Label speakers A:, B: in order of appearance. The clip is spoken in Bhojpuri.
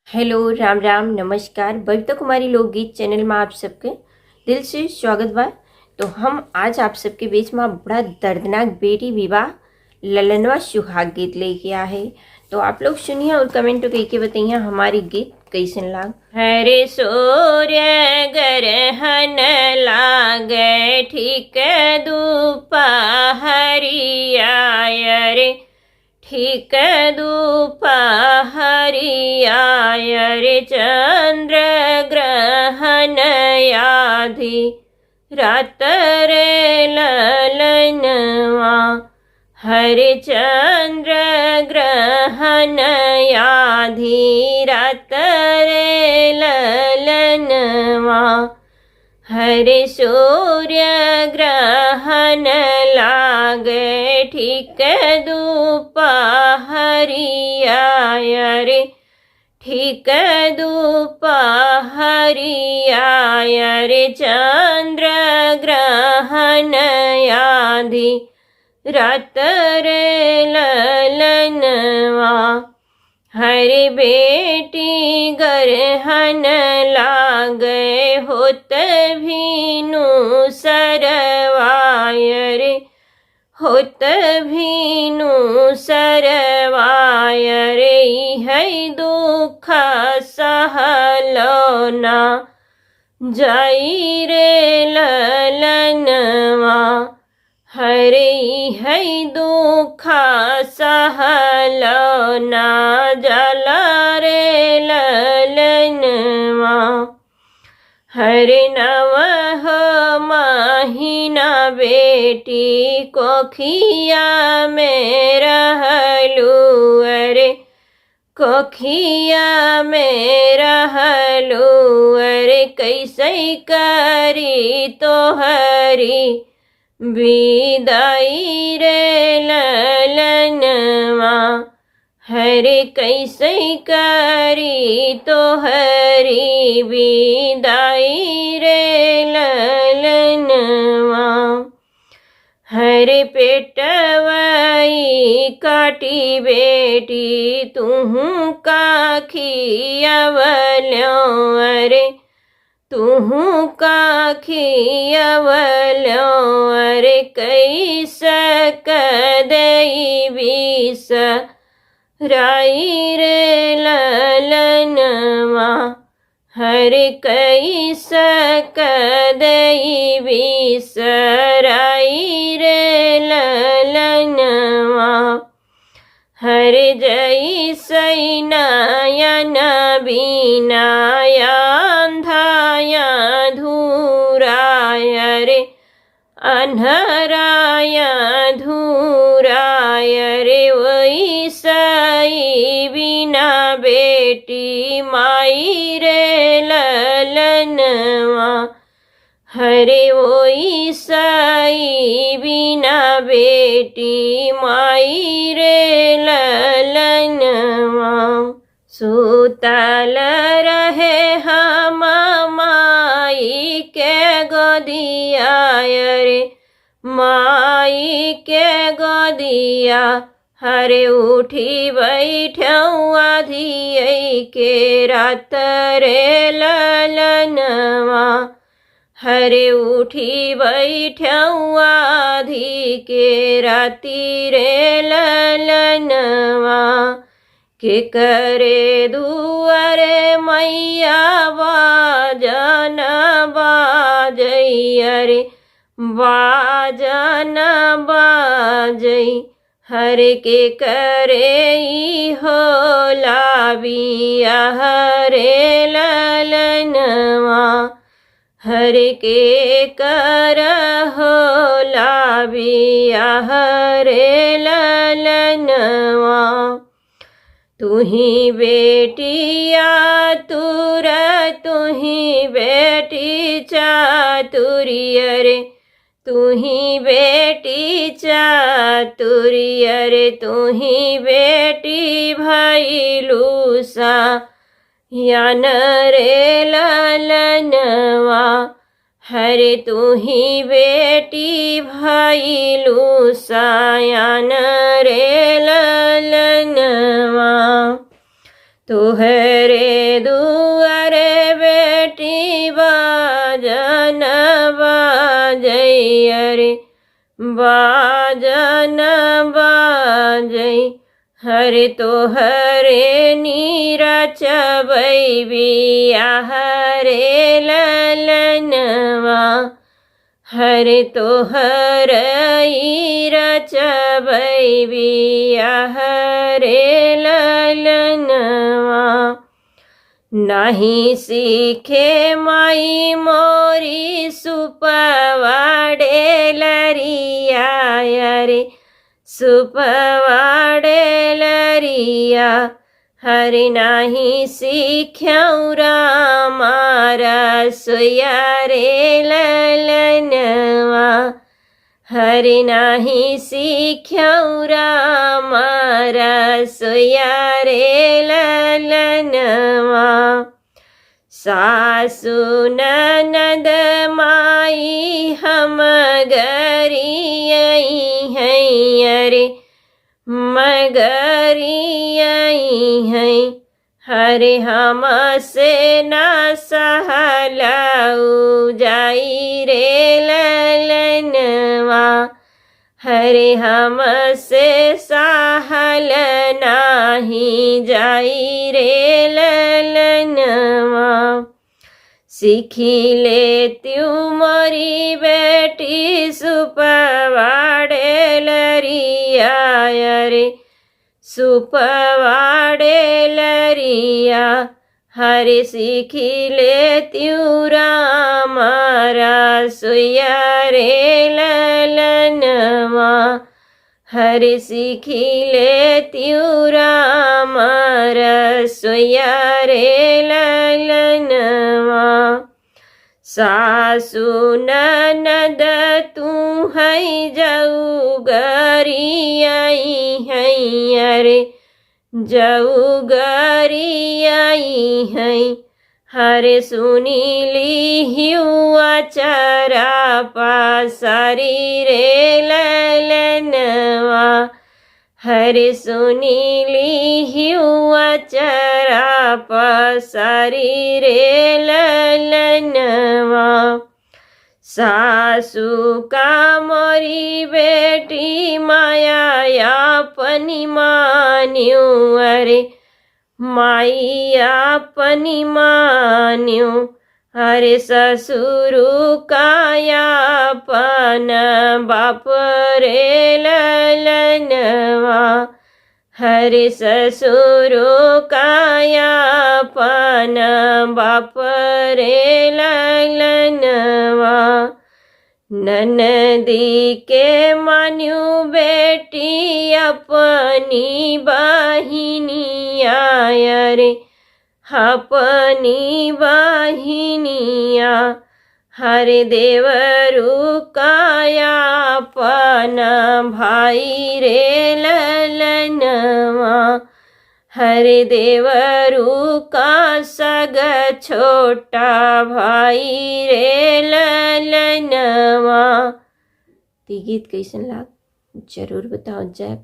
A: हेलो, राम राम, नमस्कार। बबीता कुमारी लोकगीत चैनल में आप सबके दिल से स्वागत बा। तो हम आज आप सबके बीच में बड़ा दर्दनाक बेटी विवाह ललनवा सुहाग गीत लेके आए हैं। तो आप लोग सुनिए और कमेंट करके बताइए हमारी गीत कैसन लाग। हरे सूर्य ग्रहण लागे ठीक दोपहरिया रे, ठीक दोपहरिया रे, चंद्र ग्रहण आधी रात रे ललनवा। हरे चंद्र ग्रहण आधी रात रे ललनवा। हरे सूर्य ग्रहण लागे ठीक दोपहरिया रे, ठीक दोपहरिया रे, चंद्र ग्रहण आधी रात रे ललनवा। हरे बेटी ग्रहण लागे होत भीनु सरवाय रे, होत भीनु सरवाय रे, है दुख सहलना जाई रे ललनवा। हरे है दुख सहलना जला रे ललनवा। हरे नवह महीना बेटी कोखिया में रहलू अरे, कोखिया में रहलू अरे, कैसे करी तोहरी विदाई रे ललनवा। हरे कैसे करी तोहरी विदाई रे ललनवा। हरे पेटवाई काटी बेटी तुहू का खियावलो अरे, तुहू का खियावलो अरे, कैसा कदई विष राई रे ललनवा। हरे कैसा कदई विष राई रे ललनवा। हरे जई सैनायन बीनाया अंधाया धूराय रे, अन्हराया धूराय रे, वही सई बिना बेटी माई रे ललनवा। हरे वही सई बिना बेटी माई रे ललनवा। सुतल रहे हम माई के गोदिया रे, माई के गोदिया। हरे उठी बैठऊ आधी के रात रे ललनवा। हरे उठी बैठऊ आधी के राती रे ललनवा। के करे दुआरे मैया बाजन बाजई रे, बाजन बाजई। हरे के करे हो लाबिया हरे ललनवा। हरे के कर हो लाबिया हरे ललनवा। तुही बेटिया तुर, तुही बेटी चातुरी रे, तुही बेटी चातुरी रे, तुही बेटी भैलूसा यान रे ललनवा। हरे तुही बेटी भैलूसा यान रे ललनवा। तोहरे दुआरे बेटी बाजन बाजै रे बाजन बाजै हरे तोहरे नीरचबै बियाह रे ललनवा हरे तोहर रचबै बियाह रे ललनवा नहीं सीखे माई मोरी सुपवाड़े लरिया रे सुपवाड़े लरिया हरे नाही सीख्यौ रामारा सोया रे ललनवा हरे नाही सीख्यौ रामारा सोया रे ललनवा सासु ननद माई हम गरियई हैं रे मगरियई हैं हरे हम से न सहलाऊ जाई रे ललनवा हरे हम से सहल नाही जाई रे ललनवा सीखी ले त्यू मोरी बेटी सुपवाड़े लरिया रे सुपवाड़े लरिया हरे सीखी ले त्यू रामारा सोया रे ललनवा हरे सीखी ले त्यू रामारा सोया रे ललनवा सासु ननद तू है जाऊ गरियई हैं रे जाऊ गरियई हैं हरे सुनीली हुआ चरा पासारी रे ललनवा हरे सुनीली हुआ चरा पासारी रे ललनवा सासु का मोरी बेटी माया अपनी मान्यू अरे माई अपनी मान्यू हरे ससुरु कायापन बाप रे ललनवा हरे ससुरु कायापन बाप रे ललनवा ननदी के मान्यू बेटी अपनी बहिनिया रे अपनी बहिनिया हरे देवरु कायापन भाई रे ललनवा हरे देवरु का सग छोटा भाई रे ललनवा। ती गीत कैसन लाग जरूर बताओ जय।